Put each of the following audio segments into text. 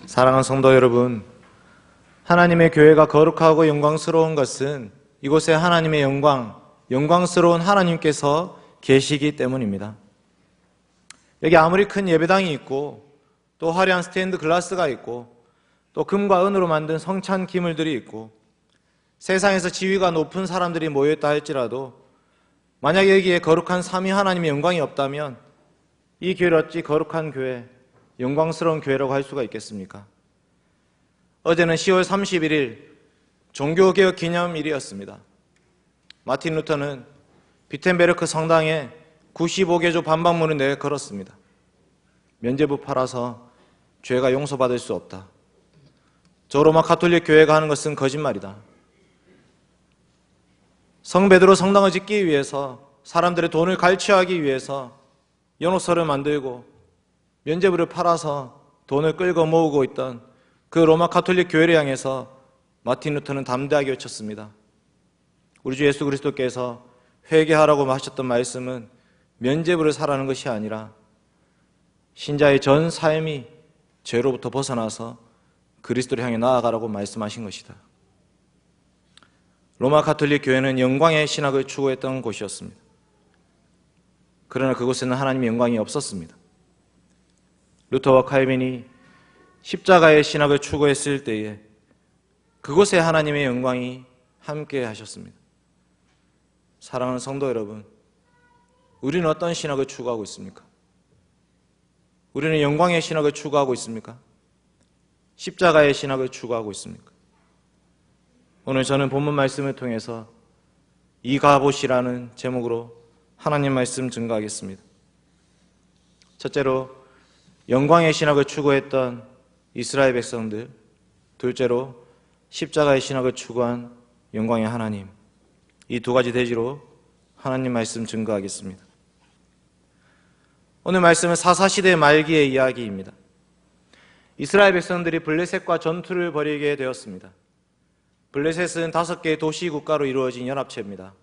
사랑하는 성도 여러분, 하나님의 교회가 거룩하고 영광스러운 것은 이곳에 하나님의 영광스러운 하나님께서 계시기 때문입니다. 여기 아무리 큰 예배당이 있고 또 화려한 스테인드 글라스가 있고 또 금과 은으로 만든 성찬 기물들이 있고 세상에서 지위가 높은 사람들이 모여있다 할지라도 만약 여기에 거룩한 삼위 하나님의 영광이 없다면 이 교회를 어찌 거룩한 교회, 영광스러운 교회라고 할 수가 있겠습니까? 어제는 10월 31일 종교개혁 기념일이었습니다. 마틴 루터는 비텐베르크 성당에 95개조 반박문을 내걸었습니다. 면죄부 팔아서 죄가 용서받을 수 없다. 저 로마 가톨릭 교회가 하는 것은 거짓말이다. 성 베드로 성당을 짓기 위해서 사람들의 돈을 갈취하기 위해서 연호서를 만들고 면죄부를 팔아서 돈을 끌고 모으고 있던 그 로마 가톨릭 교회를 향해서 마틴 루터는 담대하게 외쳤습니다. 우리 주 예수 그리스도께서 회개하라고 하셨던 말씀은 면죄부를 사라는 것이 아니라 신자의 전 삶이 죄로부터 벗어나서 그리스도를 향해 나아가라고 말씀하신 것이다. 로마 가톨릭 교회는 영광의 신학을 추구했던 곳이었습니다. 그러나 그곳에는 하나님의 영광이 없었습니다. 루터와 칼빈이 십자가의 신학을 추구했을 때에 그곳에 하나님의 영광이 함께 하셨습니다. 사랑하는 성도 여러분, 우리는 어떤 신학을 추구하고 있습니까? 우리는 영광의 신학을 추구하고 있습니까? 십자가의 신학을 추구하고 있습니까? 오늘 저는 본문 말씀을 통해서 이가봇이라는 제목으로 하나님 말씀 증거하겠습니다. 첫째로 영광의 신학을 추구했던 이스라엘 백성들, 둘째로 십자가의 신학을 추구한 영광의 하나님, 이 두 가지 대지로 하나님 말씀 증거하겠습니다. 오늘 말씀은 사사시대 말기의 이야기입니다. 이스라엘 백성들이 블레셋과 전투를 벌이게 되었습니다. 블레셋은 5개의 도시 국가로 이루어진 연합체입니다.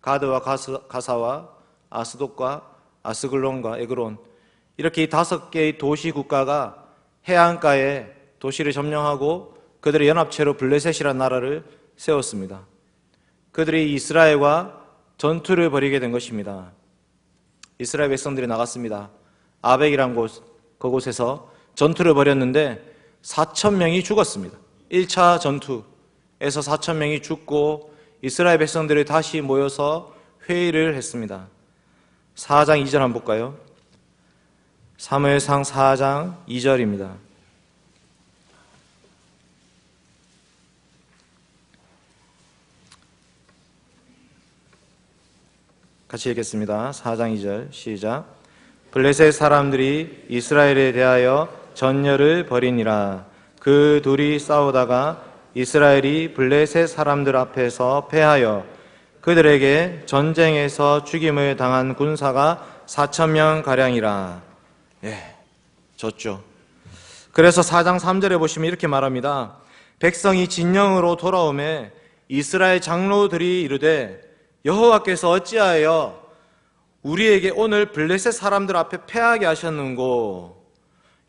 가드와 가사와 아스돗과 아스글론과 에그론, 이렇게 이 5개의 도시 국가가 해안가에 도시를 점령하고 그들의 연합체로 블레셋이라는 나라를 세웠습니다. 그들이 이스라엘과 전투를 벌이게 된 것입니다. 이스라엘 백성들이 나갔습니다. 아벡이란 그곳에서 전투를 벌였는데 4,000명이 죽었습니다. 1차 전투에서 4,000명이 죽고 이스라엘 백성들이 다시 모여서 회의를 했습니다. 4장 2절 한번 볼까요? 사무엘상 4장 2절입니다. 같이 읽겠습니다. 4장 2절 시작. 블레셋 사람들이 이스라엘에 대하여 전열을 벌이니라. 그 둘이 싸우다가 이스라엘이 블레셋 사람들 앞에서 패하여 그들에게 전쟁에서 죽임을 당한 군사가 4,000명가량이라. 졌죠. 그래서 4장 3절에 보시면 이렇게 말합니다. 백성이 진영으로 돌아오매 이스라엘 장로들이 이르되 여호와께서 어찌하여 우리에게 오늘 블레셋 사람들 앞에 패하게 하셨는고,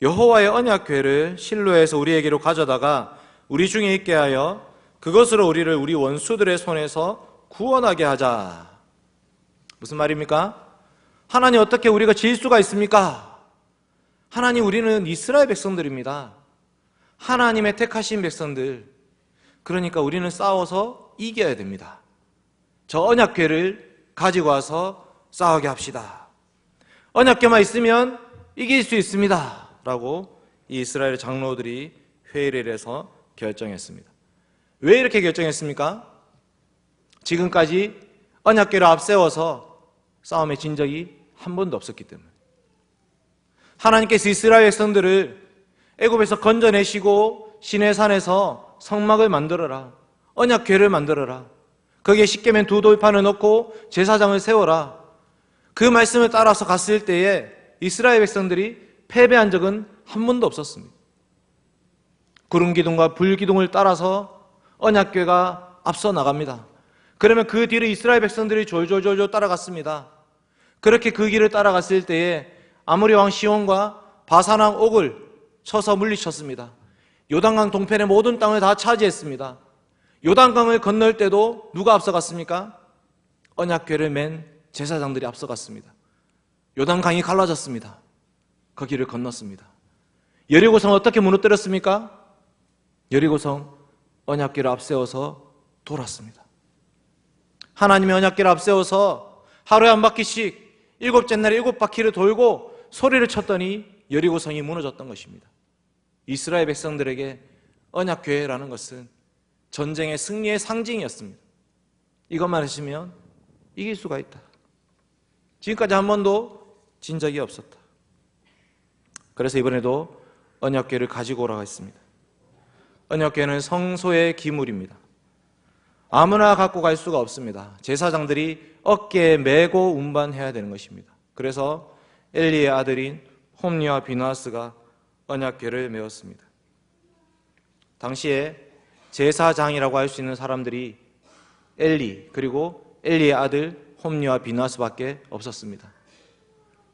여호와의 언약궤를 실로에서 우리에게로 가져다가 우리 중에 있게 하여 그것으로 우리를 우리 원수들의 손에서 구원하게 하자. 무슨 말입니까? 하나님, 어떻게 우리가 질 수가 있습니까? 하나님, 우리는 이스라엘 백성들입니다. 하나님의 택하신 백성들. 그러니까 우리는 싸워서 이겨야 됩니다. 저 언약궤를 가지고 와서 싸우게 합시다. 언약궤만 있으면 이길 수 있습니다. 라고 이 이스라엘 장로들이 회의를 해서 결정했습니다. 왜 이렇게 결정했습니까? 지금까지 언약궤를 앞세워서 싸움에 진 적이 한 번도 없었기 때문에. 하나님께서 이스라엘 백성들을 애굽에서 건져내시고 시내산에서 성막을 만들어라, 언약궤를 만들어라, 거기에 십계명 2돌판을 넣고 제사장을 세워라, 그 말씀을 따라서 갔을 때에 이스라엘 백성들이 패배한 적은 한 번도 없었습니다. 구름기둥과 불기둥을 따라서 언약궤가 앞서 나갑니다. 그러면 그 뒤를 이스라엘 백성들이 졸졸졸 따라갔습니다. 그렇게 그 길을 따라갔을 때에 아모리 왕 시온과 바산 왕 옥을 쳐서 물리쳤습니다. 요단강 동편의 모든 땅을 다 차지했습니다. 요단강을 건널 때도 누가 앞서갔습니까? 언약궤를 맨 제사장들이 앞서갔습니다. 요단강이 갈라졌습니다. 그 길을 건넜습니다. 여리고성 어떻게 무너뜨렸습니까? 여리고성 언약궤를 앞세워서 돌았습니다. 하나님의 언약궤를 앞세워서 하루에 한 바퀴씩 일곱째 날에 7바퀴를 돌고 소리를 쳤더니 여리고성이 무너졌던 것입니다. 이스라엘 백성들에게 언약궤라는 것은 전쟁의 승리의 상징이었습니다. 이것만 하시면 이길 수가 있다. 지금까지 한 번도 진 적이 없었다. 그래서 이번에도 언약궤를 가지고 오라고 했습니다. 언약궤는 성소의 기물입니다. 아무나 갖고 갈 수가 없습니다. 제사장들이 어깨에 메고 운반해야 되는 것입니다. 그래서 엘리의 아들인 홈리와 비나스가 언약궤를 메웠습니다. 당시에 제사장이라고 할 수 있는 사람들이 엘리 그리고 엘리의 아들 홈리와 비나스밖에 없었습니다.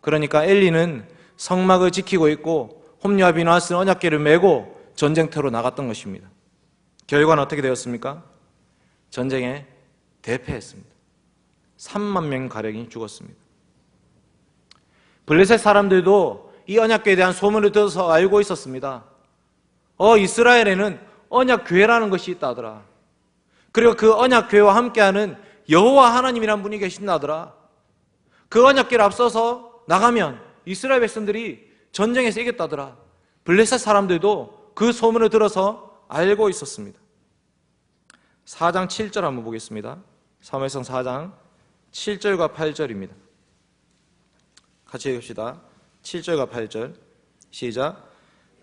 그러니까 엘리는 성막을 지키고 있고 홈리와 비나스는 언약궤를 메고 전쟁터로 나갔던 것입니다. 결과는 어떻게 되었습니까? 전쟁에 대패했습니다. 3만 명가량이 죽었습니다. 블레셋 사람들도 이 언약궤에 대한 소문을 들어서 알고 있었습니다. 이스라엘에는 언약궤라는 것이 있다더라. 그리고 그 언약궤와 함께하는 여호와 하나님이란 분이 계신다더라. 그 언약궤를 앞서서 나가면 이스라엘 백성들이 전쟁에서 이겼다더라. 블레셋 사람들도 그 소문을 들어서 알고 있었습니다. 4장 7절 한번 보겠습니다. 사무엘상 4장 7절과 8절입니다. 같이 읽읍시다. 7절과 8절 시작.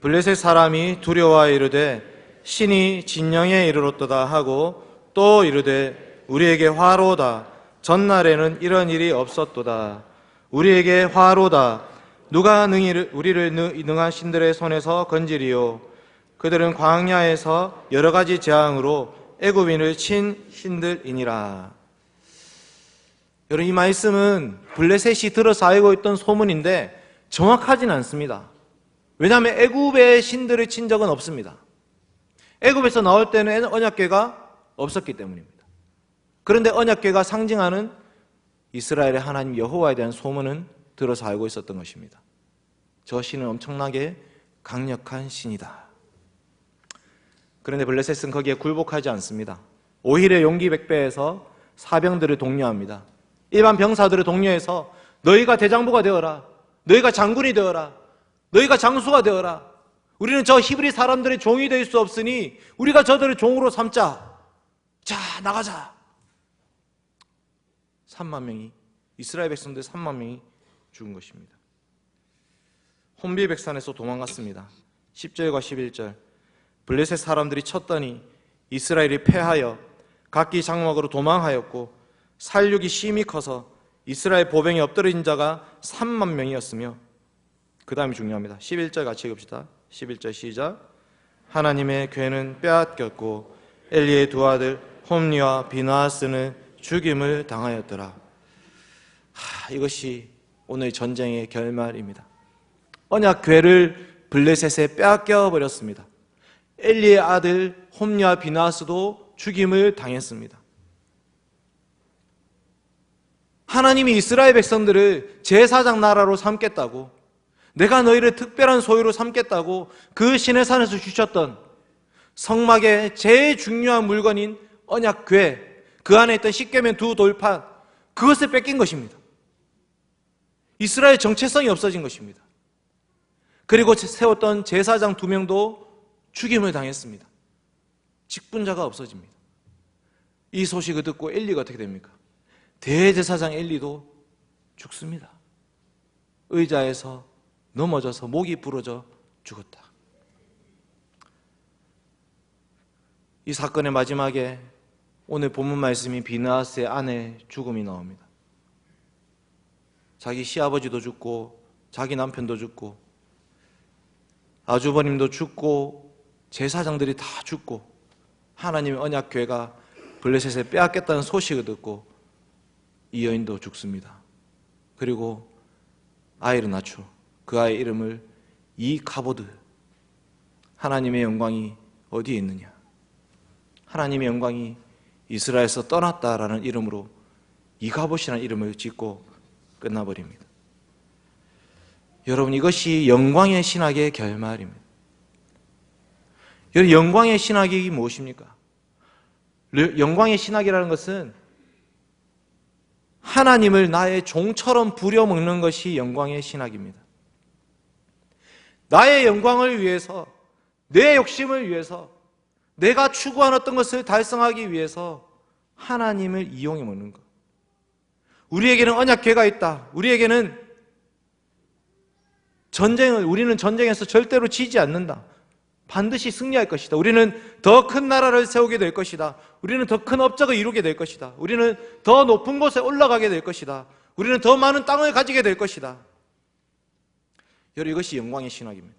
블레셋 사람이 두려워하여 이르되 신이 진영에 이르렀도다 하고 또 이르되 우리에게 화로다. 전날에는 이런 일이 없었도다. 우리에게 화로다. 누가 우리를 능한 신들의 손에서 건지리요. 그들은 광야에서 여러 가지 재앙으로 애굽인을 친 신들이니라. 여러분, 이 말씀은 블레셋이 들어서 알고 있던 소문인데 정확하진 않습니다. 왜냐하면 애굽의 신들을 친 적은 없습니다. 애굽에서 나올 때는 언약궤가 없었기 때문입니다. 그런데 언약궤가 상징하는 이스라엘의 하나님 여호와에 대한 소문은 들어서 알고 있었던 것입니다. 저 신은 엄청나게 강력한 신이다. 그런데 블레셋은 거기에 굴복하지 않습니다. 오히려 용기 백배해서 사병들을 독려합니다. 일반 병사들을 독려해서 너희가 대장부가 되어라. 너희가 장군이 되어라. 너희가 장수가 되어라. 우리는 저 히브리 사람들의 종이 될 수 없으니 우리가 저들을 종으로 삼자. 자, 나가자. 3만 명이, 이스라엘 백성들 3만 명이 죽은 것입니다. 혼비백산에서 도망갔습니다. 10절과 11절. 블레셋 사람들이 쳤더니 이스라엘이 패하여 각기 장막으로 도망하였고 살육이 심히 커서 이스라엘 보병에 엎드린 자가 3만 명이었으며, 그 다음이 중요합니다. 11절 같이 읽읍시다. 11절 시작. 하나님의 궤는 빼앗겼고 엘리의 두 아들 홈리와 비나하스는 죽임을 당하였더라. 이것이 오늘 전쟁의 결말입니다. 언약궤를 블레셋에 빼앗겨 버렸습니다. 엘리의 아들 홈리와 비나하스도 죽임을 당했습니다. 하나님이 이스라엘 백성들을 제사장 나라로 삼겠다고, 내가 너희를 특별한 소유로 삼겠다고 그 시내산에서 주셨던 성막의 제일 중요한 물건인 언약궤, 그 안에 있던 십계명 두 돌판, 그것을 뺏긴 것입니다. 이스라엘 정체성이 없어진 것입니다. 그리고 세웠던 제사장 2명도 죽임을 당했습니다. 직분자가 없어집니다. 이 소식을 듣고 엘리가 어떻게 됩니까? 대제사장 엘리도 죽습니다. 의자에서 넘어져서 목이 부러져 죽었다. 이 사건의 마지막에 오늘 본문 말씀이 비느하스의 아내의 죽음이 나옵니다. 자기 시아버지도 죽고 자기 남편도 죽고 아주버님도 죽고 제사장들이 다 죽고 하나님의 언약궤가 블레셋에 빼앗겼다는 소식을 듣고 이 여인도 죽습니다. 그리고 아이를 낳죠. 그 아이의 이름을 이카보드, 하나님의 영광이 어디에 있느냐? 하나님의 영광이 이스라엘에서 떠났다라는 이름으로 이가봇이라는 이름을 짓고 끝나버립니다. 여러분, 이것이 영광의 신학의 결말입니다. 여러분, 영광의 신학이 무엇입니까? 영광의 신학이라는 것은 하나님을 나의 종처럼 부려먹는 것이 영광의 신학입니다. 나의 영광을 위해서, 내 욕심을 위해서, 내가 추구한 어떤 것을 달성하기 위해서 하나님을 이용해 먹는 것. 우리에게는 언약궤가 있다. 우리는 전쟁에서 절대로 지지 않는다. 반드시 승리할 것이다. 우리는 더 큰 나라를 세우게 될 것이다. 우리는 더 큰 업적을 이루게 될 것이다. 우리는 더 높은 곳에 올라가게 될 것이다. 우리는 더 많은 땅을 가지게 될 것이다. 여러분, 이것이 영광의 신학입니다.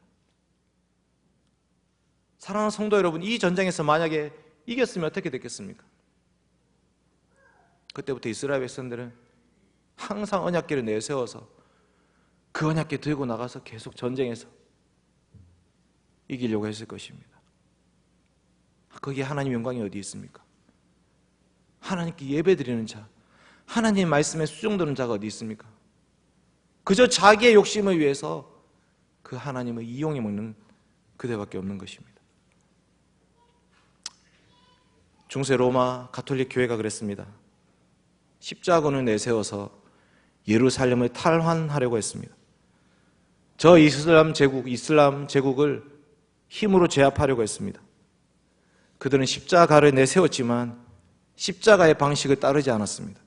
사랑하는 성도 여러분, 이 전쟁에서 만약에 이겼으면 어떻게 됐겠습니까? 그때부터 이스라엘 백성들은 항상 언약궤를 내세워서 그 언약궤 들고 나가서 계속 전쟁에서 이기려고 했을 것입니다. 거기에 하나님의 영광이 어디 있습니까? 하나님께 예배드리는 자, 하나님의 말씀에 수종드는 자가 어디 있습니까? 그저 자기의 욕심을 위해서 그 하나님을 이용해 먹는 그대밖에 없는 것입니다. 중세 로마 가톨릭 교회가 그랬습니다. 십자군을 내세워서 예루살렘을 탈환하려고 했습니다. 저 이슬람 제국을 힘으로 제압하려고 했습니다. 그들은 십자가를 내세웠지만 십자가의 방식을 따르지 않았습니다.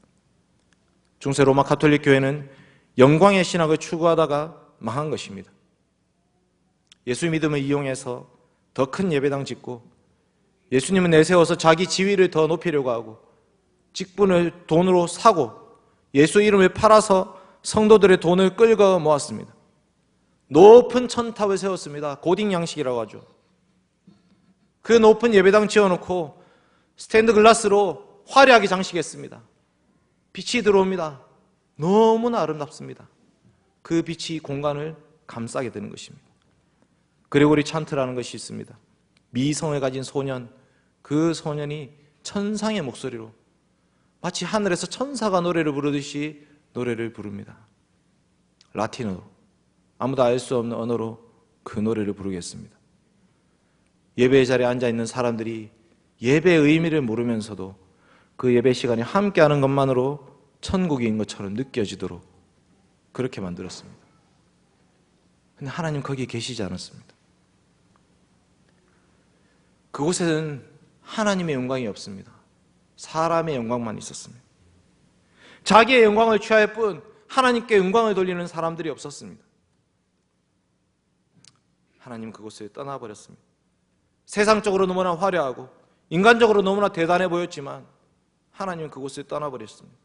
중세 로마 가톨릭 교회는 영광의 신학을 추구하다가 망한 것입니다. 예수 믿음을 이용해서 더 큰 예배당 짓고 예수님을 내세워서 자기 지위를 더 높이려고 하고 직분을 돈으로 사고 예수 이름을 팔아서 성도들의 돈을 끌고 모았습니다. 높은 천탑을 세웠습니다. 고딩 양식이라고 하죠. 그 높은 예배당 지어놓고 스테인드 글라스로 화려하게 장식했습니다. 빛이 들어옵니다. 너무나 아름답습니다. 그 빛이 공간을 감싸게 되는 것입니다. 그레고리 찬트라는 것이 있습니다. 미성을 가진 소년, 그 소년이 천상의 목소리로 마치 하늘에서 천사가 노래를 부르듯이 노래를 부릅니다. 라틴어로, 아무도 알 수 없는 언어로 그 노래를 부르겠습니다. 예배의 자리에 앉아있는 사람들이 예배의 의미를 모르면서도 그 예배 시간에 함께하는 것만으로 천국인 것처럼 느껴지도록 그렇게 만들었습니다. 근데 하나님 거기에 계시지 않았습니다. 그곳에는 하나님의 영광이 없습니다. 사람의 영광만 있었습니다. 자기의 영광을 취할 뿐 하나님께 영광을 돌리는 사람들이 없었습니다. 하나님 그곳을 떠나버렸습니다. 세상적으로 너무나 화려하고 인간적으로 너무나 대단해 보였지만 하나님은 그곳을 떠나버렸습니다.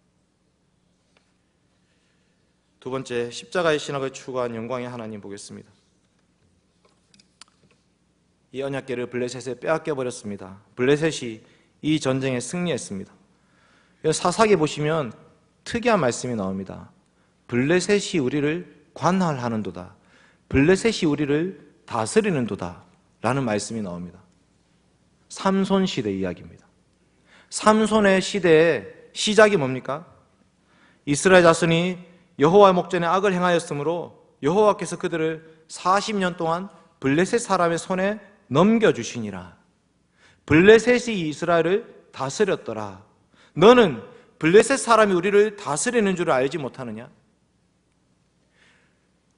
두 번째, 십자가의 신학을 추구한 영광의 하나님 보겠습니다. 이 언약궤를 블레셋에 빼앗겨 버렸습니다. 블레셋이 이 전쟁에 승리했습니다. 사사기 보시면 특이한 말씀이 나옵니다. 블레셋이 우리를 관할하는도다. 블레셋이 우리를 다스리는도다 라는 말씀이 나옵니다. 삼손 시대 이야기입니다. 삼손의 시대의 시작이 뭡니까? 이스라엘 자손이 여호와 목전에 악을 행하였으므로 여호와께서 그들을 40년 동안 블레셋 사람의 손에 넘겨주시니라. 블레셋이 이스라엘을 다스렸더라. 너는 블레셋 사람이 우리를 다스리는 줄 알지 못하느냐?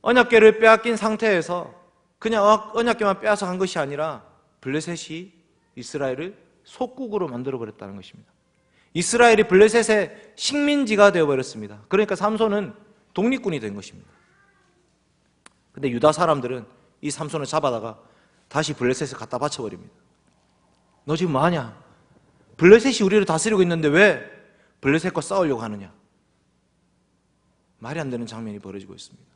언약궤를 빼앗긴 상태에서 그냥 언약궤만 빼앗아 간 것이 아니라 블레셋이 이스라엘을 속국으로 만들어버렸다는 것입니다. 이스라엘이 블레셋의 식민지가 되어버렸습니다. 그러니까 삼손은 독립군이 된 것입니다. 근데 유다 사람들은 이 삼손을 잡아다가 다시 블레셋에 갖다 바쳐버립니다. 너 지금 뭐하냐? 블레셋이 우리를 다스리고 있는데 왜 블레셋과 싸우려고 하느냐? 말이 안 되는 장면이 벌어지고 있습니다.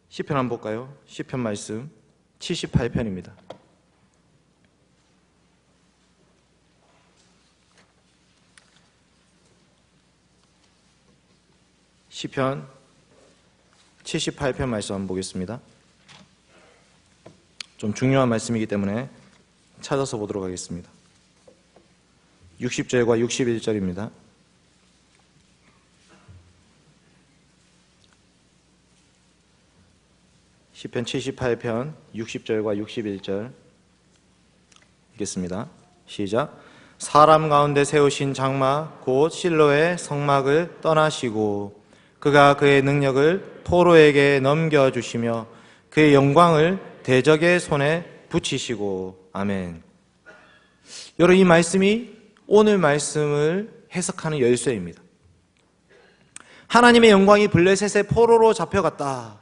시편 한번 볼까요? 시편 말씀 78편입니다. 시편 78편 말씀 한번 보겠습니다. 좀 중요한 말씀이기 때문에 찾아서 보도록 하겠습니다. 60절과 61절입니다. 시편 78편 60절과 61절 읽겠습니다. 시작. 사람 가운데 세우신 장마 곧 실로의 성막을 떠나시고 그가 그의 능력을 포로에게 넘겨주시며 그의 영광을 대적의 손에 붙이시고. 아멘. 여러분, 이 말씀이 오늘 말씀을 해석하는 열쇠입니다. 하나님의 영광이 블레셋의 포로로 잡혀갔다.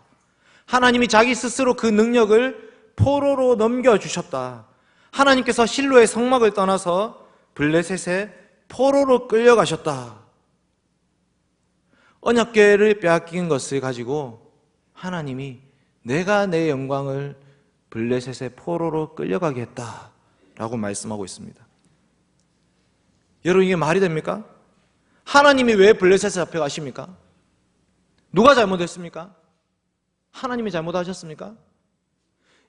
하나님이 자기 스스로 그 능력을 포로로 넘겨주셨다. 하나님께서 실로의 성막을 떠나서 블레셋의 포로로 끌려가셨다. 언약궤를 빼앗긴 것을 가지고 하나님이 내가 내 영광을 블레셋의 포로로 끌려가게 했다라고 말씀하고 있습니다. 여러분, 이게 말이 됩니까? 하나님이 왜 블레셋에 잡혀가십니까? 누가 잘못했습니까? 하나님이 잘못하셨습니까?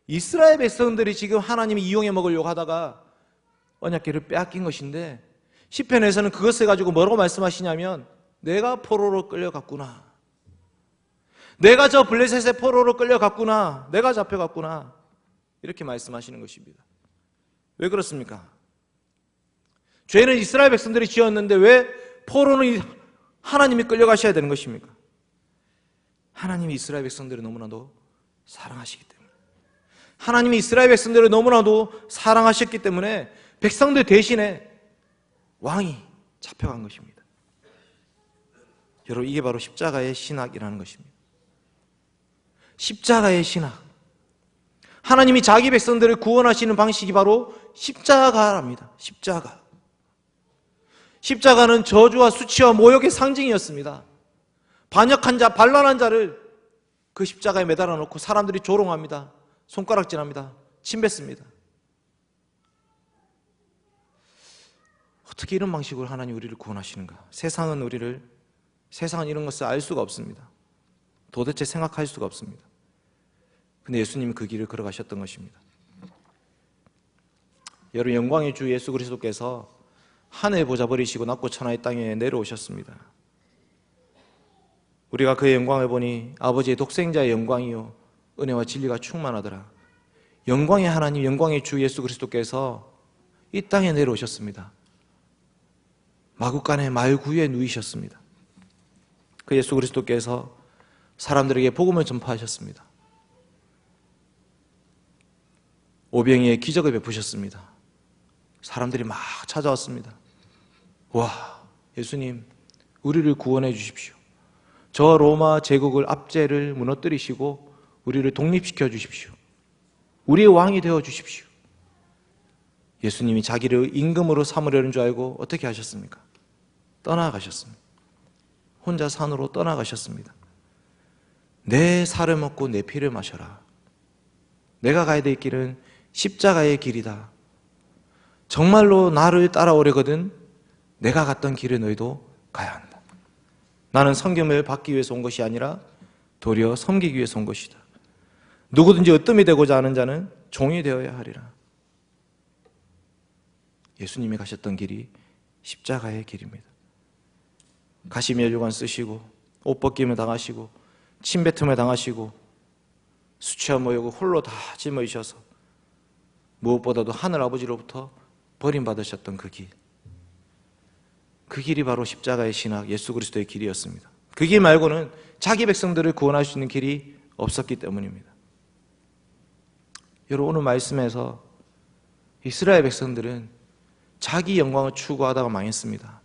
이스라엘 백성들이 지금 하나님이 이용해 먹으려고 하다가 언약궤를 빼앗긴 것인데, 시편에서는 그것을 가지고 뭐라고 말씀하시냐면 내가 포로로 끌려갔구나, 내가 저 블레셋의 포로로 끌려갔구나, 내가 잡혀갔구나, 이렇게 말씀하시는 것입니다. 왜 그렇습니까? 죄는 이스라엘 백성들이 지었는데 왜 포로는 하나님이 끌려가셔야 되는 것입니까? 하나님이 이스라엘 백성들을 너무나도 사랑하시기 때문에, 하나님이 이스라엘 백성들을 너무나도 사랑하셨기 때문에 백성들 대신에 왕이 잡혀간 것입니다. 여러분, 이게 바로 십자가의 신학이라는 것입니다. 십자가의 신학, 하나님이 자기 백성들을 구원하시는 방식이 바로 십자가랍니다. 십자가는 저주와 수치와 모욕의 상징이었습니다. 반역한 자, 반란한 자를 그 십자가에 매달아 놓고 사람들이 조롱합니다. 손가락질합니다. 침뱉습니다. 어떻게 이런 방식으로 하나님 우리를 구원하시는가? 세상은 이런 것을 알 수가 없습니다. 도대체 생각할 수가 없습니다. 근데 예수님이 그 길을 걸어가셨던 것입니다. 여러분, 영광의 주 예수 그리스도께서 하늘 보좌 버리시고 낮고 천하의 땅에 내려오셨습니다. 우리가 그의 영광을 보니 아버지의 독생자의 영광이요 은혜와 진리가 충만하더라. 영광의 하나님, 영광의 주 예수 그리스도께서 이 땅에 내려오셨습니다. 마구간에 말구유에 누이셨습니다. 그 예수 그리스도께서 사람들에게 복음을 전파하셨습니다. 오병이의 기적을 베푸셨습니다. 사람들이 막 찾아왔습니다. 와, 예수님, 우리를 구원해 주십시오. 저 로마 제국을 압제를 무너뜨리시고 우리를 독립시켜 주십시오. 우리의 왕이 되어 주십시오. 예수님이 자기를 임금으로 삼으려는 줄 알고 어떻게 하셨습니까? 떠나가셨습니다. 혼자 산으로 떠나가셨습니다. 내 살을 먹고 내 피를 마셔라. 내가 가야 될 길은 십자가의 길이다. 정말로 나를 따라오려거든 내가 갔던 길을 너희도 가야 한다. 나는 섬김을 받기 위해서 온 것이 아니라 도리어 섬기기 위해서 온 것이다. 누구든지 으뜸이 되고자 하는 자는 종이 되어야 하리라. 예수님이 가셨던 길이 십자가의 길입니다. 가시면류관 쓰시고 옷 벗김을 당하시고 침뱉음을 당하시고 수치와 모욕을 홀로 다 짊어지셔서 무엇보다도 하늘 아버지로부터 버림받으셨던 그 길, 그 길이 바로 십자가의 신학, 예수 그리스도의 길이었습니다. 그 길 말고는 자기 백성들을 구원할 수 있는 길이 없었기 때문입니다. 여러분, 오늘 말씀에서 이스라엘 백성들은 자기 영광을 추구하다가 망했습니다.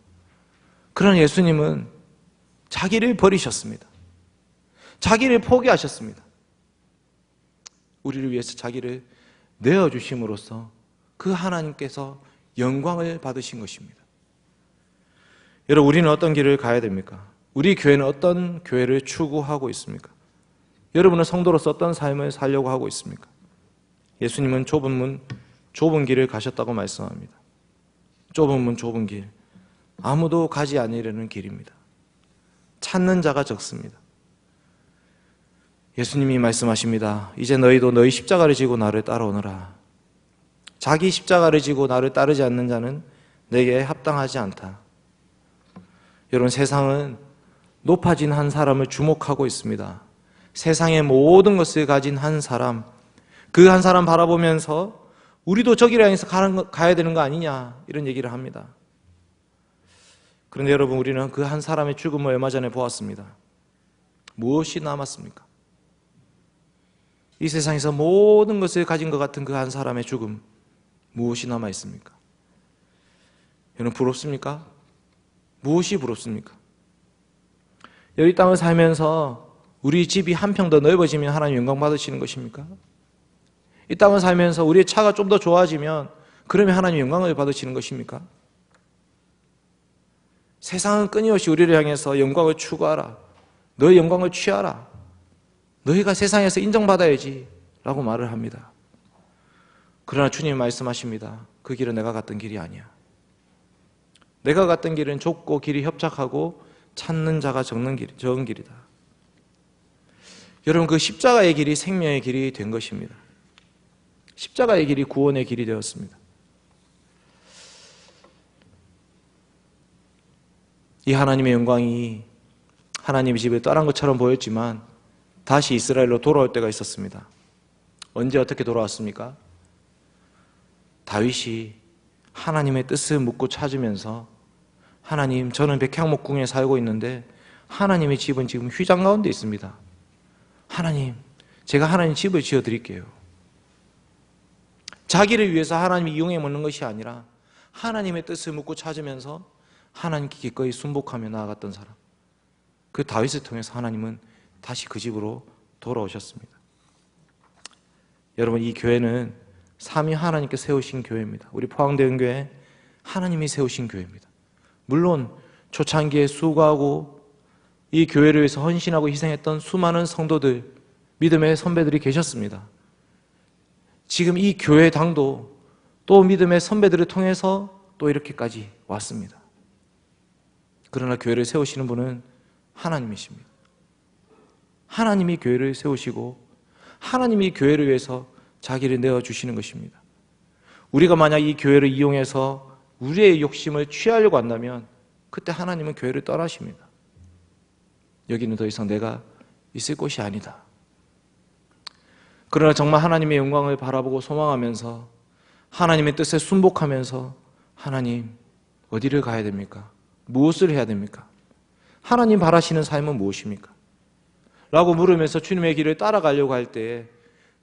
그러나 예수님은 자기를 버리셨습니다. 자기를 포기하셨습니다. 우리를 위해서 자기를 내어주심으로써 그 하나님께서 영광을 받으신 것입니다. 여러분, 우리는 어떤 길을 가야 됩니까? 우리 교회는 어떤 교회를 추구하고 있습니까? 여러분은 성도로서 어떤 삶을 살려고 하고 있습니까? 예수님은 좁은 문, 좁은 길을 가셨다고 말씀합니다. 좁은 문, 좁은 길, 아무도 가지 않으려는 길입니다. 찾는 자가 적습니다. 예수님이 말씀하십니다. 이제 너희도 너희 십자가를 지고 나를 따라오너라. 자기 십자가를 지고 나를 따르지 않는 자는 내게 합당하지 않다. 여러분, 세상은 높아진 한 사람을 주목하고 있습니다. 세상의 모든 것을 가진 한 사람, 그 한 사람 바라보면서 우리도 저기를 향해서 가야 되는 거 아니냐, 이런 얘기를 합니다. 그런데 여러분, 우리는 그 한 사람의 죽음을 얼마 전에 보았습니다. 무엇이 남았습니까? 이 세상에서 모든 것을 가진 것 같은 그 한 사람의 죽음, 무엇이 남아 있습니까? 여러분, 부럽습니까? 무엇이 부럽습니까? 여기 땅을 살면서 우리 집이 한 평 더 넓어지면 하나님 영광 받으시는 것입니까? 이 땅을 살면서 우리의 차가 좀 더 좋아지면 그러면 하나님 영광을 받으시는 것입니까? 세상은 끊임없이 우리를 향해서 영광을 추구하라, 너의 영광을 취하라, 너희가 세상에서 인정받아야지 라고 말을 합니다. 그러나 주님이 말씀하십니다. 그 길은 내가 갔던 길이 아니야. 내가 갔던 길은 좁고 길이 협착하고 찾는 자가 적은 길이다. 여러분, 그 십자가의 길이 생명의 길이 된 것입니다. 십자가의 길이 구원의 길이 되었습니다. 이 하나님의 영광이 하나님의 집에 떠난 것처럼 보였지만 다시 이스라엘로 돌아올 때가 있었습니다. 언제 어떻게 돌아왔습니까? 다윗이 하나님의 뜻을 묻고 찾으면서 하나님, 저는 백향목궁에 살고 있는데 하나님의 집은 지금 휘장 가운데 있습니다. 하나님, 제가 하나님 집을 지어드릴게요. 자기를 위해서 하나님이 이용해 먹는 것이 아니라 하나님의 뜻을 묻고 찾으면서 하나님께 기꺼이 순복하며 나아갔던 사람, 그 다윗을 통해서 하나님은 다시 그 집으로 돌아오셨습니다. 여러분, 이 교회는 삼위 하나님께 세우신 교회입니다. 우리 포항대흥교회 하나님이 세우신 교회입니다. 물론 초창기에 수고하고 이 교회를 위해서 헌신하고 희생했던 수많은 성도들, 믿음의 선배들이 계셨습니다. 지금 이 교회당도 또 믿음의 선배들을 통해서 또 이렇게까지 왔습니다. 그러나 교회를 세우시는 분은 하나님이십니다. 하나님이 교회를 세우시고 하나님이 교회를 위해서 자기를 내어주시는 것입니다. 우리가 만약 이 교회를 이용해서 우리의 욕심을 취하려고 한다면 그때 하나님은 교회를 떠나십니다. 여기는 더 이상 내가 있을 곳이 아니다. 그러나 정말 하나님의 영광을 바라보고 소망하면서 하나님의 뜻에 순복하면서 하나님, 어디를 가야 됩니까? 무엇을 해야 됩니까? 하나님 바라시는 삶은 무엇입니까? 라고 물으면서 주님의 길을 따라가려고 할 때에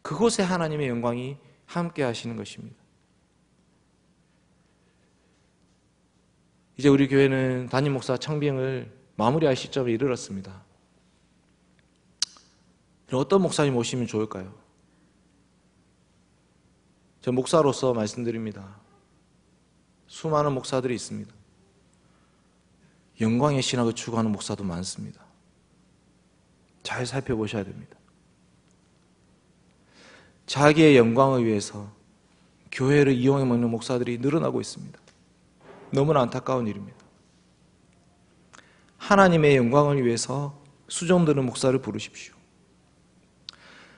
그곳에 하나님의 영광이 함께 하시는 것입니다. 이제 우리 교회는 담임 목사 청빙을 마무리할 시점에 이르렀습니다. 어떤 목사님 오시면 좋을까요? 저 목사로서 말씀드립니다. 수많은 목사들이 있습니다. 영광의 신학을 추구하는 목사도 많습니다. 잘 살펴보셔야 됩니다. 자기의 영광을 위해서 교회를 이용해 먹는 목사들이 늘어나고 있습니다. 너무나 안타까운 일입니다. 하나님의 영광을 위해서 수종드는 목사를 부르십시오.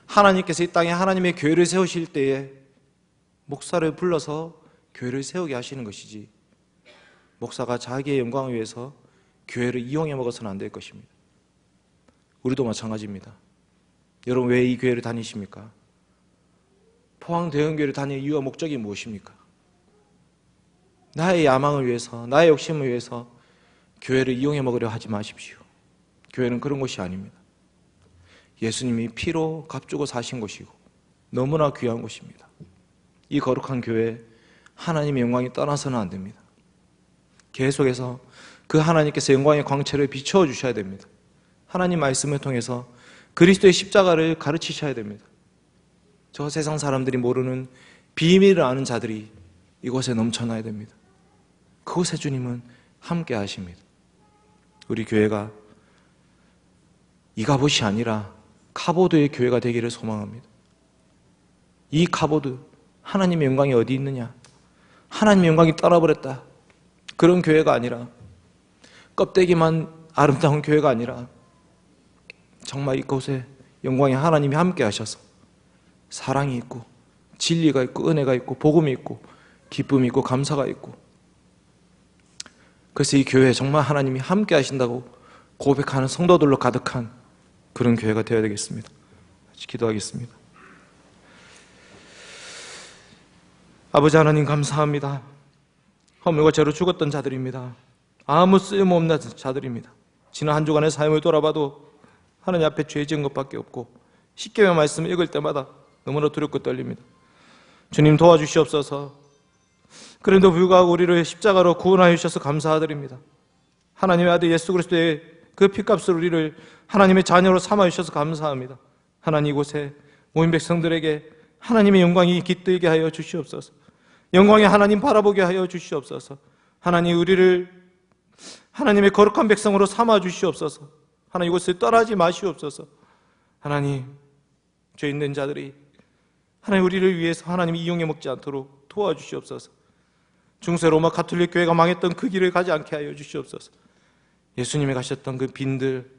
하나님께서 이 땅에 하나님의 교회를 세우실 때에 목사를 불러서 교회를 세우게 하시는 것이지, 목사가 자기의 영광을 위해서 교회를 이용해 먹어서는 안 될 것입니다. 우리도 마찬가지입니다. 여러분, 왜 이 교회를 다니십니까? 포항대흥교회를 다닐 이유와 목적이 무엇입니까? 나의 야망을 위해서, 나의 욕심을 위해서 교회를 이용해 먹으려 하지 마십시오. 교회는 그런 곳이 아닙니다. 예수님이 피로 값주고 사신 곳이고 너무나 귀한 곳입니다. 이 거룩한 교회, 하나님의 영광이 떠나서는 안 됩니다. 계속해서 그 하나님께서 영광의 광채를 비추어 주셔야 됩니다. 하나님 말씀을 통해서 그리스도의 십자가를 가르치셔야 됩니다. 저 세상 사람들이 모르는 비밀을 아는 자들이 이곳에 넘쳐나야 됩니다. 그곳에 주님은 함께 하십니다. 우리 교회가 이가봇이 아니라 카보드의 교회가 되기를 소망합니다. 이 카보드, 하나님의 영광이 어디 있느냐? 하나님의 영광이 떠나버렸다. 그런 교회가 아니라, 껍데기만 아름다운 교회가 아니라 정말 이곳에 영광의 하나님이 함께 하셔서 사랑이 있고 진리가 있고 은혜가 있고 복음이 있고 기쁨이 있고 감사가 있고, 그래서 이 교회에 정말 하나님이 함께 하신다고 고백하는 성도들로 가득한 그런 교회가 되어야 되겠습니다. 같이 기도하겠습니다. 아버지 하나님, 감사합니다. 허물과 죄로 죽었던 자들입니다. 아무 쓸모없는 자들입니다. 지난 한 주간의 삶을 돌아봐도 하나님 앞에 죄 지은 것밖에 없고, 십계명 말씀을 읽을 때마다 너무나 두렵고 떨립니다. 주님, 도와주시옵소서. 그런데도 불구하고 우리를 십자가로 구원하여 주셔서 감사드립니다. 하나님의 아들 예수 그리스도의 그 피값으로 우리를 하나님의 자녀로 삼아 주셔서 감사합니다. 하나님, 이곳에 모인 백성들에게 하나님의 영광이 깃들게 하여 주시옵소서. 영광의 하나님 바라보게 하여 주시옵소서. 하나님, 우리를 하나님의 거룩한 백성으로 삼아 주시옵소서. 하나님, 이곳을 떠나지 마시옵소서. 하나님, 죄 있는 자들이 하나님 우리를 위해서 하나님 이용해 먹지 않도록 도와주시옵소서. 중세 로마 가톨릭 교회가 망했던 그 길을 가지 않게 하여 주시옵소서. 예수님이 가셨던 그 빈들,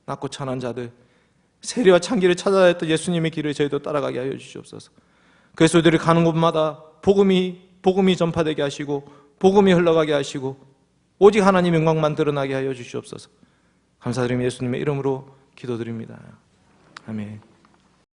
낮고 천한 자들, 세리와 창기를 찾아야 했던 예수님의 길을 저희도 따라가게 하여 주시옵소서. 그래서 우리들이 가는 곳마다 복음이 전파되게 하시고 복음이 흘러가게 하시고 오직 하나님 영광만 드러나게 하여 주시옵소서. 감사드리며 예수님의 이름으로 기도드립니다. 아멘.